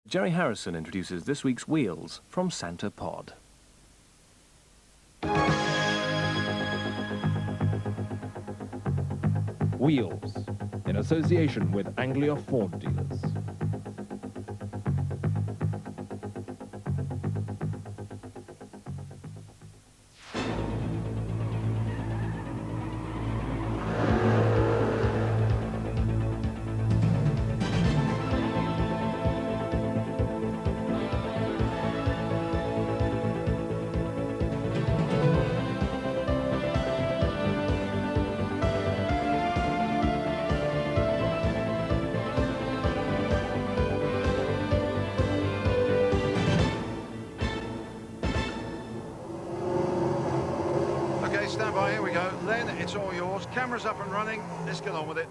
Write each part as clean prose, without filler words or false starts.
Jerry Harrison introduces this week's wheels from Santa Pod. Wheels, in association with Anglia Ford dealers. Stand by, here we go. Len, it's all yours. Camera's up and running. Let's get on with it.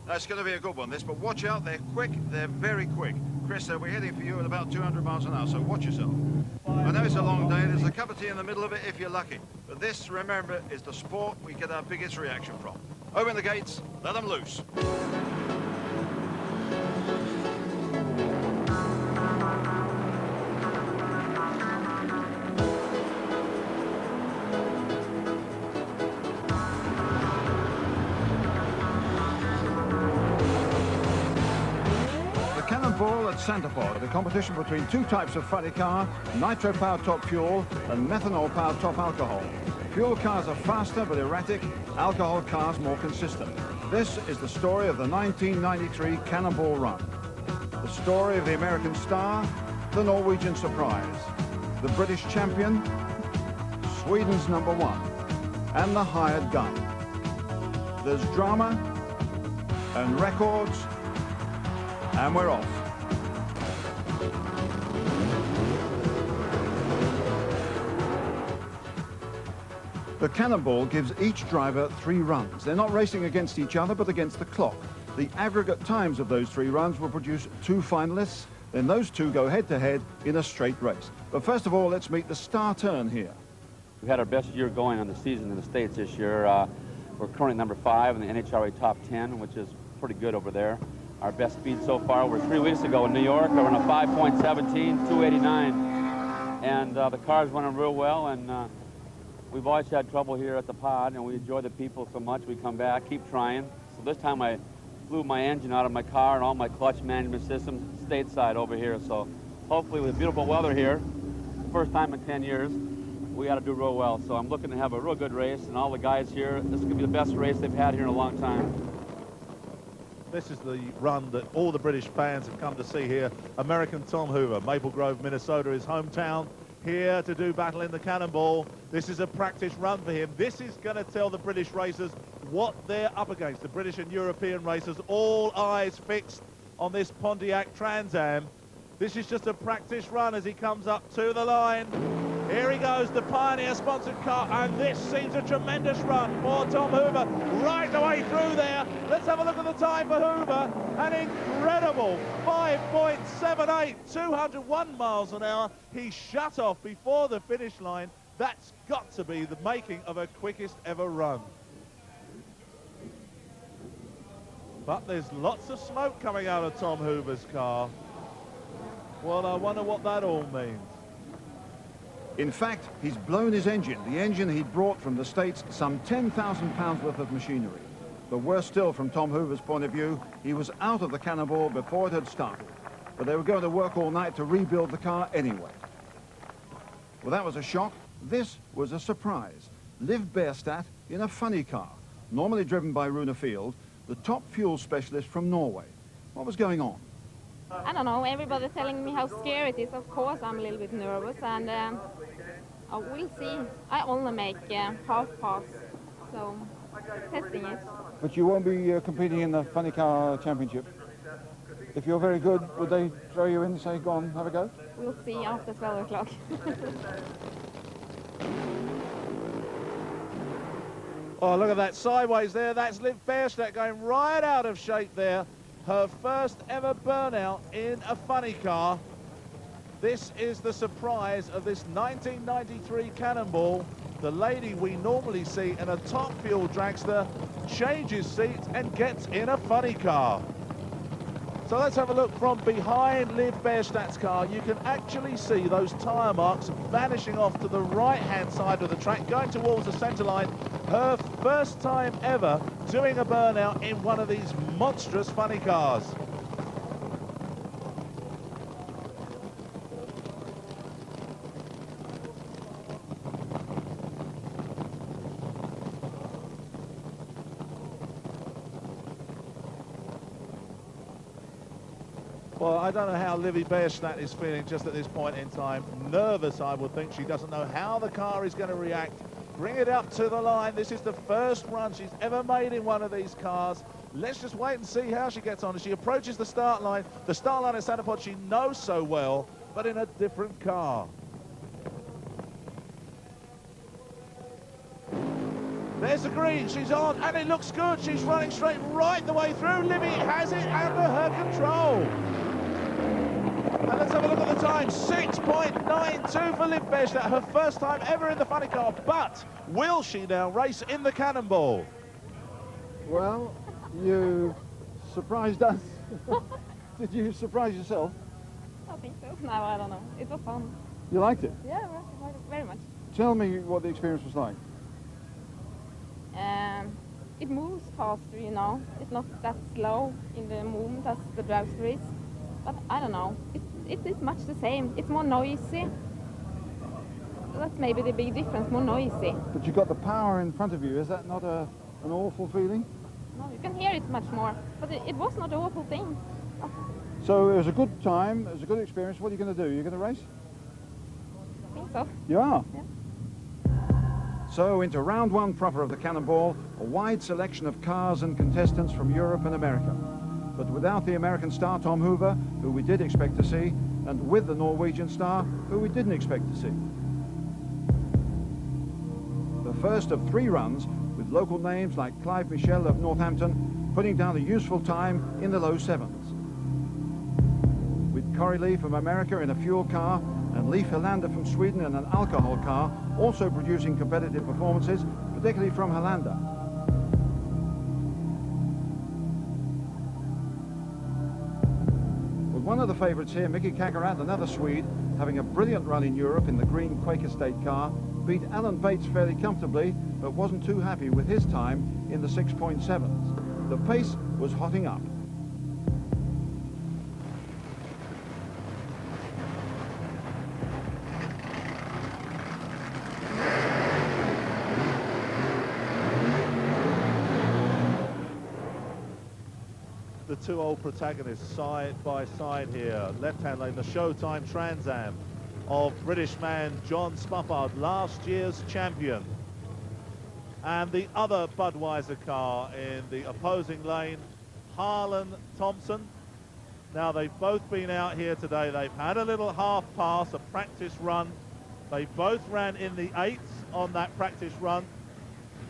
It's going to be a good one, this, but watch out. They're quick. They're very quick. Chris, we're heading for you at about 200 miles an hour, so watch yourself. I know it's a long day. There's a cup of tea in the middle of it if you're lucky. But this, remember, is the sport we get our biggest reaction from. Open the gates. Let them loose. Cannonball at Santa Pod, the competition between two types of funny car, nitro-powered top fuel and methanol-powered top alcohol. Fuel cars are faster but erratic, alcohol cars more consistent. This is the story of the 1993 Cannonball Run. The story of the American star, the Norwegian surprise, the British champion, Sweden's #1, and the hired gun. There's drama and records, and we're off. The Cannonball gives each driver 3 runs. They're not racing against each other, but against the clock. The aggregate times of those 3 runs will produce 2 finalists. Then those 2 go head-to-head in a straight race. But first of all, let's meet the star turn here. We had our best year going on the season in the States this year. We're currently #5 in the NHRA Top 10, which is pretty good over there. Our best speed so far were 3 weeks ago in New York. We were on a 5.17, 289. And the car's running real well, and we've always had trouble here at the pod, and we enjoy the people so much. We come back, keep trying. So this time I blew my engine out of my car and all my clutch management systems stateside over here. So hopefully with beautiful weather here, first time in 10 years, we got to do real well. So I'm looking to have a real good race, and all the guys here, this is going to be the best race they've had here in a long time. This is the run that all the British fans have come to see here. American Tom Hoover, Maple Grove, Minnesota, his hometown, here to do battle in the Cannonball. This is a practice run for him. This is going to tell the British racers what they're up against. The British and European racers, all eyes fixed on this Pontiac Trans Am. This is just a practice run as he comes up to the line. Here he goes, the Pioneer-sponsored car, and this seems a tremendous run for Tom Hoover, right away through there. Let's have a look at the time for Hoover. An incredible 5.78, 201 miles an hour. He shut off before the finish line. That's got to be the making of a quickest ever run. But there's lots of smoke coming out of Tom Hoover's car. Well, I wonder what that all means. In fact, he's blown his engine, the engine he'd brought from the States, some 10,000 pounds worth of machinery. But worse still, from Tom Hoover's point of view, he was out of the Cannonball before it had started. But they were going to work all night to rebuild the car anyway. Well, that was a shock. This was a surprise. Liv Berstad in a funny car, normally driven by Rune Field, the top fuel specialist from Norway. What was going on? I don't know, everybody's telling me how scary it is. Of course I'm a little bit nervous, and we'll see. I only make half pass, so testing it. But you won't be competing in the funny car championship. If you're very good, would they throw you in and say, go on, have a go? We'll see after 12 o'clock. Oh, look at that sideways there. That's Liv Berstad going right out of shape there. Her first ever burnout in a funny car. This is the surprise of this 1993 Cannonball. The lady we normally see in a top fuel dragster changes seats and gets in a funny car. So let's have a look from behind Liv Bierstadt's car. You can actually see those tyre marks vanishing off to the right-hand side of the track, going towards the centre line. Her first time ever doing a burnout in one of these monstrous funny cars. Well, I don't know how Livy Bierstadt is feeling just at this point in time. Nervous, I would think. She doesn't know how the car is going to react. Bring it up to the line. This is the first run she's ever made in one of these cars. Let's just wait and see how she gets on. As she approaches the start line at Centre Pod she knows so well, but in a different car. There's the green, she's on, and it looks good. She's running straight right the way through. Livy has it under her control. And let's have a look at the time. 6.92 for Liv Bierstadt, her first time ever in the funny car. But will she now race in the Cannonball? Well, you surprised us. Did you surprise yourself? I think so. No, I don't know. It was fun. You liked it? Yeah, very much. Tell me what the experience was like. It moves faster, you know. It's not that slow in the movement as the dragster is. But I don't know. It is much the same. It's more noisy. That's maybe the big difference, more noisy. But you got the power in front of you. Is that not an awful feeling? No, you can hear it much more. But it was not an awful thing. So it was a good time, it was a good experience. What are you going to do? You're going to race? I think so. You are? Yeah. So into round one proper of the Cannonball, a wide selection of cars and contestants from Europe and America. But without the American star Tom Hoover, who we did expect to see, and with the Norwegian star, who we didn't expect to see. The first of 3 runs, with local names like Clive Michel of Northampton, putting down a useful time in the low 7s. With Corey Lee from America in a fuel car, and Leif Helander from Sweden in an alcohol car, also producing competitive performances, particularly from Helander. With one of the favourites here, Mickey Kakarat, another Swede, having a brilliant run in Europe in the green Quaker State car, beat Alan Bates fairly comfortably, but wasn't too happy with his time in the 6.7s. The pace was hotting up. The 2 old protagonists side by side here. Left-hand lane, the Showtime Trans Am of British man John Spufford, last year's champion. And the other Budweiser car in the opposing lane, Harlan Thompson. Now, they've both been out here today. They've had a little half pass, a practice run. They both ran in the 8s on that practice run.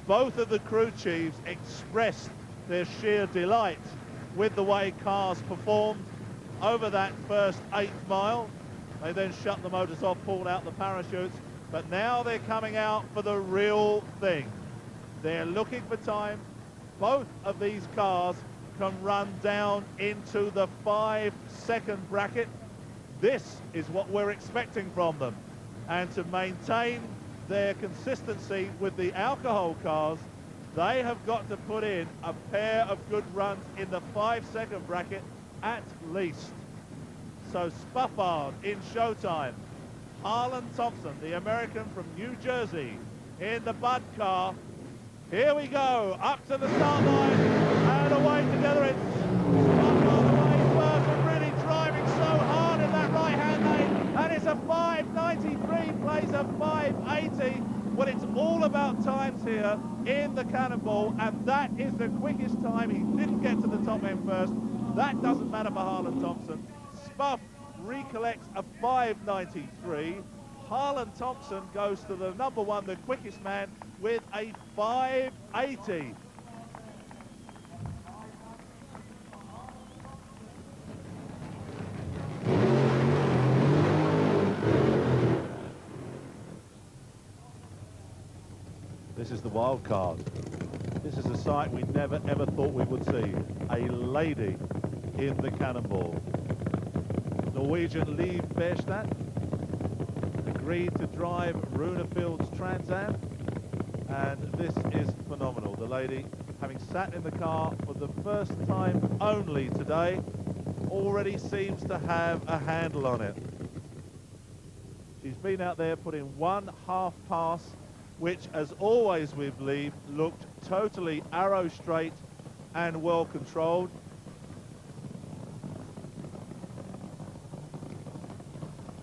Both of the crew chiefs expressed their sheer delight with the way cars performed over that first 8th mile. They then shut the motors off, pulled out the parachutes, but now they're coming out for the real thing. They're looking for time. Both of these cars can run down into the 5-second bracket. This is what we're expecting from them. And to maintain their consistency with the alcohol cars, they have got to put in a pair of good runs in the 5-second bracket at least. So Spufford in Showtime. Harlan Thompson, the American from New Jersey, in the Bud car. Here we go, up to the start line, and away together it's Spufford away first, and really driving so hard in that right-hand lane, and it's a 5.93, plays a 5.80. Well, it's all about times here in the Cannonball, and that is the quickest time. He didn't get to the top end first. That doesn't matter for Harlan Thompson. Spuff recollects a 5.93. Harlan Thompson goes to the number 1, the quickest man, with a 5.80. This is the wild card. This is a sight we never ever thought we would see. A lady in the Cannonball. Norwegian Liv Berstad agreed to drive Runefield's Trans Am, and this is phenomenal. The lady, having sat in the car for the first time only today, already seems to have a handle on it. She's been out there putting one half pass, which, as always we believe, looked totally arrow straight and well controlled.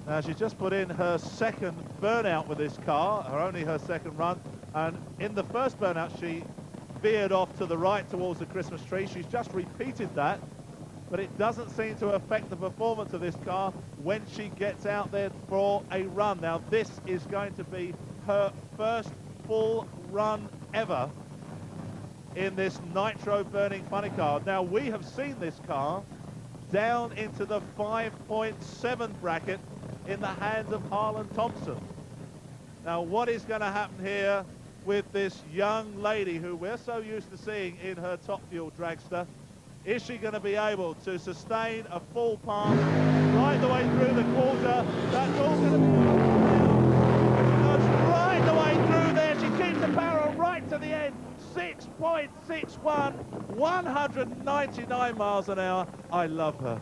Now she's just put in her second burnout with this car, only her second run, and in the first burnout she veered off to the right towards the Christmas tree. She's just repeated that, but it doesn't seem to affect the performance of this car when she gets out there for a run. Now this is going to be her first full run ever in this nitro burning funny car. Now we have seen this car down into the 5.7 bracket in the hands of Harlan Thompson. Now what is going to happen here with this young lady who we're so used to seeing in her Top Fuel dragster? Is she going to be able to sustain a full pass right the way through the quarter? That's all going to be right the way through there. She keeps the barrel right to the end. 6.61, 199 miles an hour. I love her.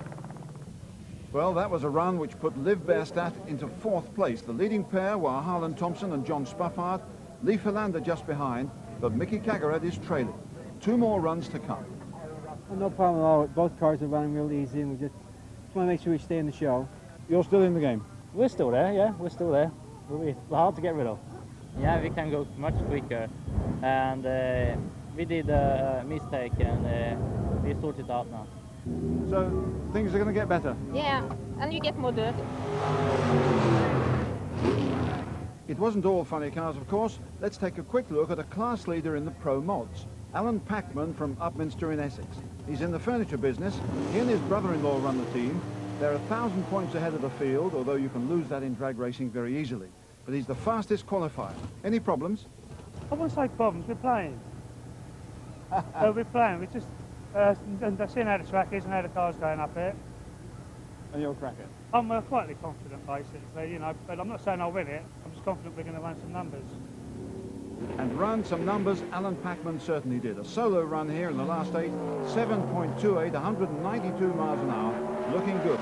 Well, that was a run which put Liv Berstad into 4th place. The leading pair were Harlan Thompson and John Spuffhart. Lee Philander just behind, but Mickey Kagaret is trailing. 2 more runs to come. Well, no problem at all. Both cars are running real easy, and we just want to make sure we stay in the show. You're still in the game? We're still there, yeah, we're still there. We're hard to get rid of. Yeah, we can go much quicker, and we did a mistake, and we sorted it out now. So things are going to get better? Yeah, and you get more dirt. It wasn't all funny cars, of course. Let's take a quick look at a class leader in the Pro Mods, Alan Packman from Upminster in Essex. He's in the furniture business. He and his brother-in-law run the team. They're 1,000 points ahead of the field, although you can lose that in drag racing very easily. But he's the fastest qualifier. Any problems? I wouldn't say problems, we're playing. We're playing, we just and seeing how the track is and how the car's going up here. And you'll crack it? I'm quietly confident, basically, you know, but I'm not saying I'll win it. I'm just confident we're going to run some numbers. And run some numbers, Alan Packman certainly did. A solo run here in the last 8, 7.28, 192 miles an hour, looking good.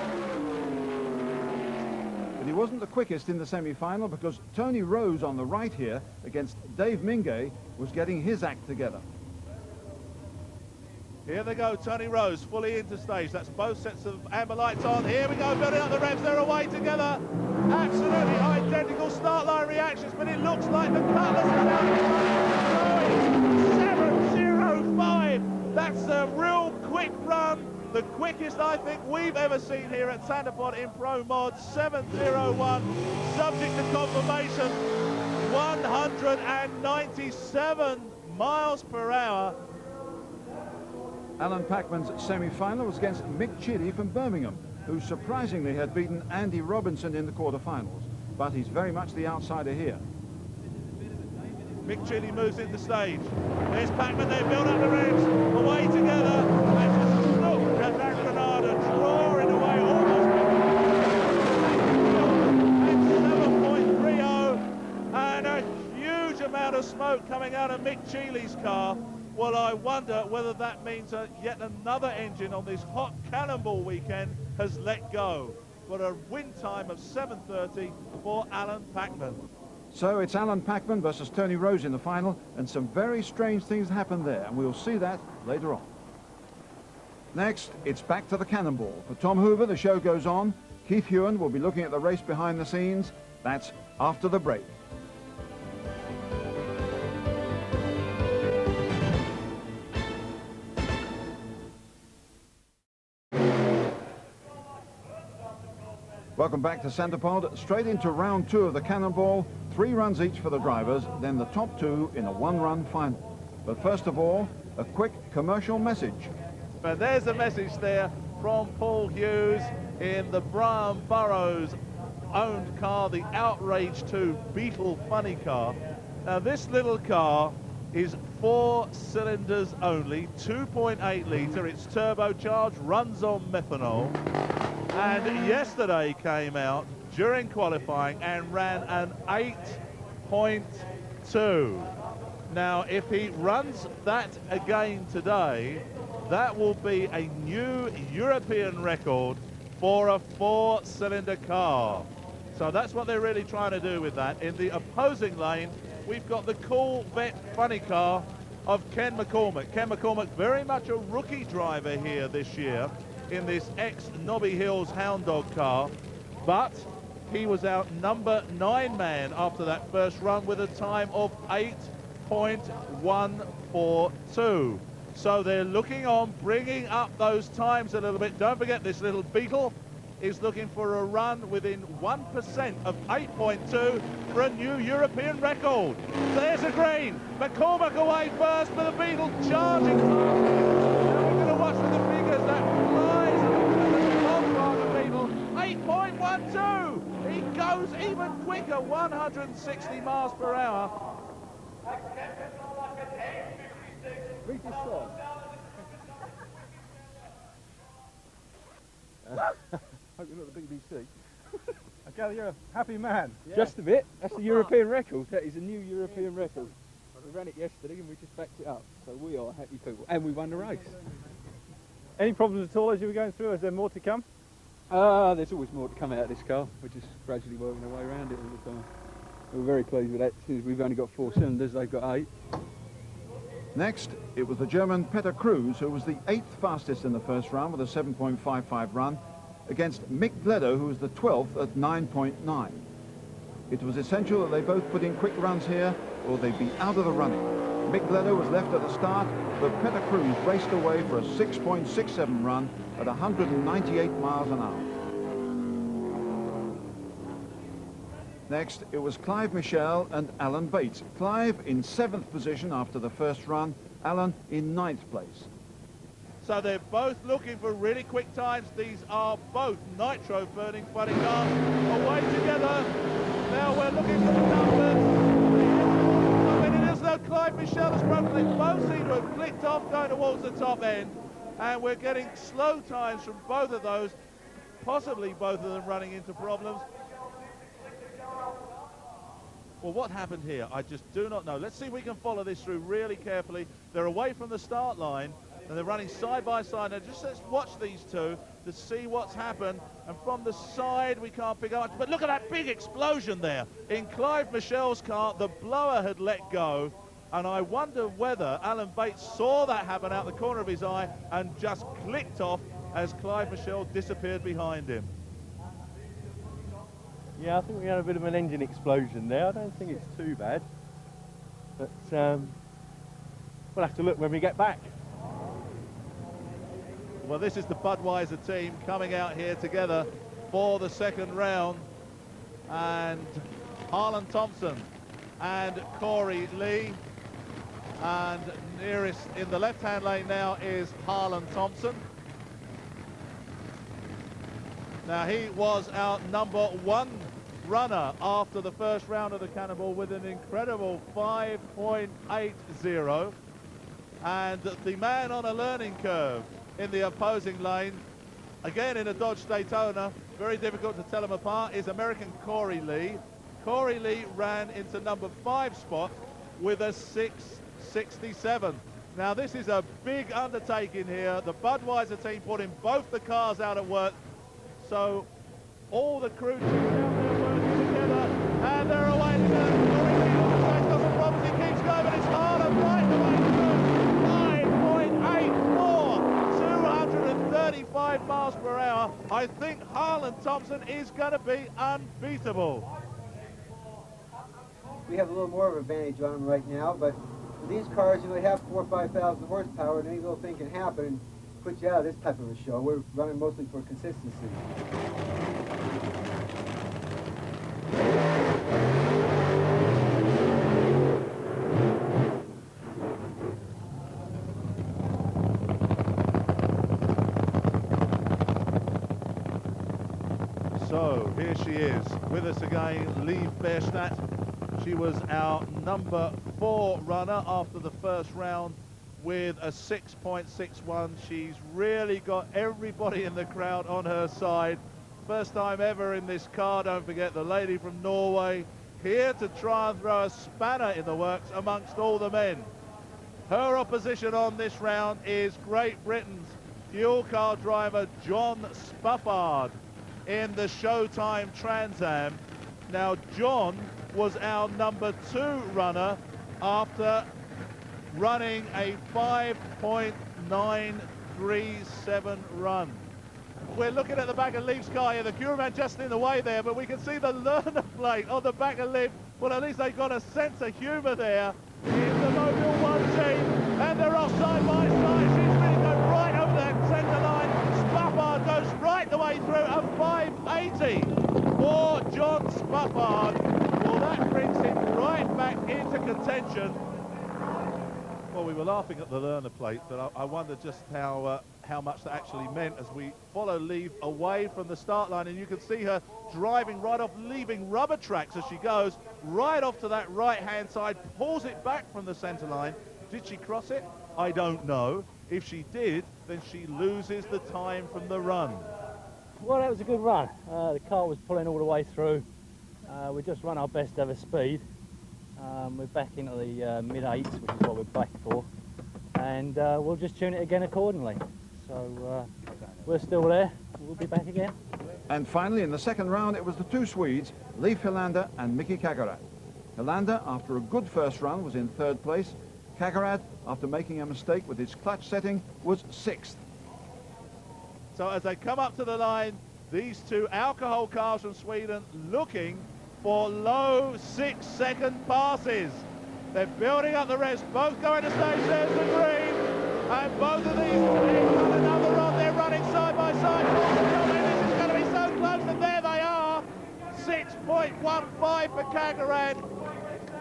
But he wasn't the quickest in the semi-final because Tony Rose on the right here against Dave Mingay was getting his act together. Here they go, Tony Rose fully into stage. That's both sets of amber lights on. Here we go, building up the revs. They're away together. Absolutely identical start line reactions, but it looks like the Cutlass is out. 7.05. That's a real quick run. The quickest I think we've ever seen here at Cannonball in Pro Mod. 7.01. Subject to confirmation. 197 miles per hour. Alan Packman's semi-final was against Mick Chitty from Birmingham, who surprisingly had beaten Andy Robinson in the quarterfinals. But he's very much the outsider here. Mick Chitty moves into stage. There's Packman, they build up the revs, away together. And just look at that Granada drawing away almost. At 7.30, and a huge amount of smoke coming out of Mick Chitty's car. Well, I wonder whether that means that yet another engine on this hot Cannonball weekend has let go. But a win time of 7.30 for Alan Packman. So it's Alan Packman versus Tony Rose in the final, and some very strange things happened there, and we'll see that later on. Next, it's back to the Cannonball. For Tom Hoover, the show goes on. Keith Hewan will be looking at the race behind the scenes. That's after the break. Welcome back to Centerpod. Straight into round 2 of the Cannonball. 3 runs each for the drivers, then the top 2 in a 1-run final. But first of all, a quick commercial message. And there's a message there from Paul Hughes in the Brian Burrows owned car, the Outrage 2 Beetle funny car. Now this little car is 4 cylinders only, 2.8 litre. It's turbocharged, runs on methanol. And yesterday came out during qualifying and ran an 8.2. Now, if he runs that again today, that will be a new European record for a 4-cylinder car. So that's what they're really trying to do with that. In the opposing lane, we've got the Corvette funny car of Ken McCormack. Ken McCormack, very much a rookie driver here this year in this ex-Nobby Hills Hound Dog car, but he was out number 9 man after that first run with a time of 8.142. So they're looking on bringing up those times a little bit. Don't forget, this little Beetle is looking for a run within 1% of 8.2 for a new European record. There's a green. McCormack away first, but the Beetle charging fast. Now we're going to watch for the figures that flies on the Beetle. 8.12. He goes even quicker, 160 miles per hour. Hope you're not the BBC. I gather you're a happy man. Yeah. Just a bit. That's the European record. That is a new European record. We ran it yesterday and we just backed it up. So we are happy people. And we won the race. Any problems at all as you were going through? Is there more to come? There's always more to come out of this car. We're just gradually working our way around it all the time. We're very pleased with that. Since we've only got 4 cylinders, they've got 8. Next, it was the German Peter Cruz, who was the 8th fastest in the first round with a 7.55 run, against Mick Gledo, who was the 12th at 9.9. It was essential that they both put in quick runs here, or they'd be out of the running. Mick Gledo was left at the start, but Peter Cruz raced away for a 6.67 run at 198 miles an hour. Next, it was Clive Michel and Alan Bates. Clive in 7th position after the first run, Alan in 9th place. So they're both looking for really quick times. These are both nitro-burning funny cars away together. Now we're looking for the numbers. I mean, it is though Clive Michel has broken. They both seem to have clicked off going towards the top end. And we're getting slow times from both of those, possibly both of them running into problems. Well, what happened here? I just do not know. Let's see if we can follow this through really carefully. They're away from the start line, and they're running side by side. Now, just let's watch these two to see what's happened. And from the side, we can't pick up much. But look at that big explosion there. In Clive Michel's car, the blower had let go. And I wonder whether Alan Bates saw that happen out the corner of his eye and just clicked off as Clive Michel disappeared behind him. Yeah, I think we had a bit of an engine explosion there. I don't think it's too bad. But we'll have to look when we get back. Well, this is the Budweiser team coming out here together for the second round. And Harlan Thompson and Corey Lee. And nearest in the left-hand lane now is Harlan Thompson. Now, he was our number 1 runner after the first round of the Cannonball with an incredible 5.80. And the man on a learning curve in the opposing lane, again in a Dodge Daytona, very difficult to tell them apart, is American Corey Lee. Corey Lee ran into number 5 spot with a 6.67. Now, this is a big undertaking here. The Budweiser team putting both the cars out at work. So all the crew teams down there working together, and they're away together. Corey Lee on the side doesn't problem, he keeps going, but it's Harlan right away through. 5.84, 235 miles per hour. I think Harlan Thompson is going to be unbeatable. We have a little more of an advantage on them right now, but with these cars, you know, they have 4,000 or 5,000 horsepower, and any little thing can happen and put you out of this type of a show. We're running mostly for consistency. So here she is with us again, Liv Bierstadt. She was our number 4 runner after the first round with a 6.61. She's really got everybody in the crowd on her side. First time ever in this car, don't forget, the lady from Norway, here to try and throw a spanner in the works amongst all the men. Her opposition on this round is Great Britain's fuel car driver John Spuffard in the Showtime Trans Am. Now, John was our number 2 runner after running a 5.937 run. We're looking at the back of Leaf's car here, the cameraman just in the way there, but we can see the learner plate on the back of Leaf. Well, at least they've got a sense of humour there in the Mobile 1 team, and they're off side by side. She's really going right over that centre line. Spuffard goes right the way through, a 580 for John Spuffard. Well, that brings him right back into contention. Well, we were laughing at the learner plate, but I wonder just how much that actually meant as we follow Leaf away from the start line, and you can see her driving right off, leaving rubber tracks as she goes right off to that right-hand side, pulls it back from the centre line. Did she cross it? I don't know. If she did, then she loses the time from the run. Well, that was a good run. The car was pulling all the way through. We just run our best ever speed. We're back into the mid-8s, which is what we're back for. And we'll just tune it again accordingly. So we're still there. We'll be back again. And finally, in the second round, it was the 2 Swedes, Leif Helander and Miki Kagerad. Helander, after a good first run, was in 3rd place. Kagerad, after making a mistake with his clutch setting, was 6th. So as they come up to the line, these 2 alcohol cars from Sweden looking for low 6-second passes. They're building up the rest, both going to stage. There's the green, and both of these got another on. They're running side by side. This is going to be so close, and there they are. 6.15 for Kagerad.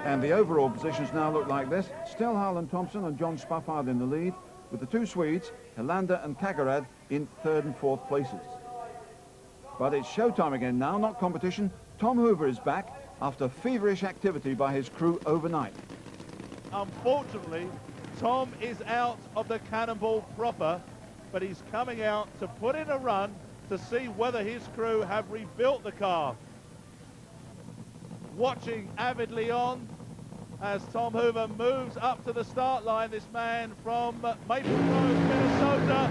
And the overall positions now look like this. Still Harlan Thompson and John Spuffard in the lead, with the 2 Swedes, Helander and Kagerad, in 3rd and 4th places. But it's showtime again now, not competition. Tom Hoover is back after feverish activity by his crew overnight. Unfortunately, Tom is out of the Cannonball proper, but he's coming out to put in a run to see whether his crew have rebuilt the car. Watching avidly on as Tom Hoover moves up to the start line, this man from Maple Grove, Minnesota,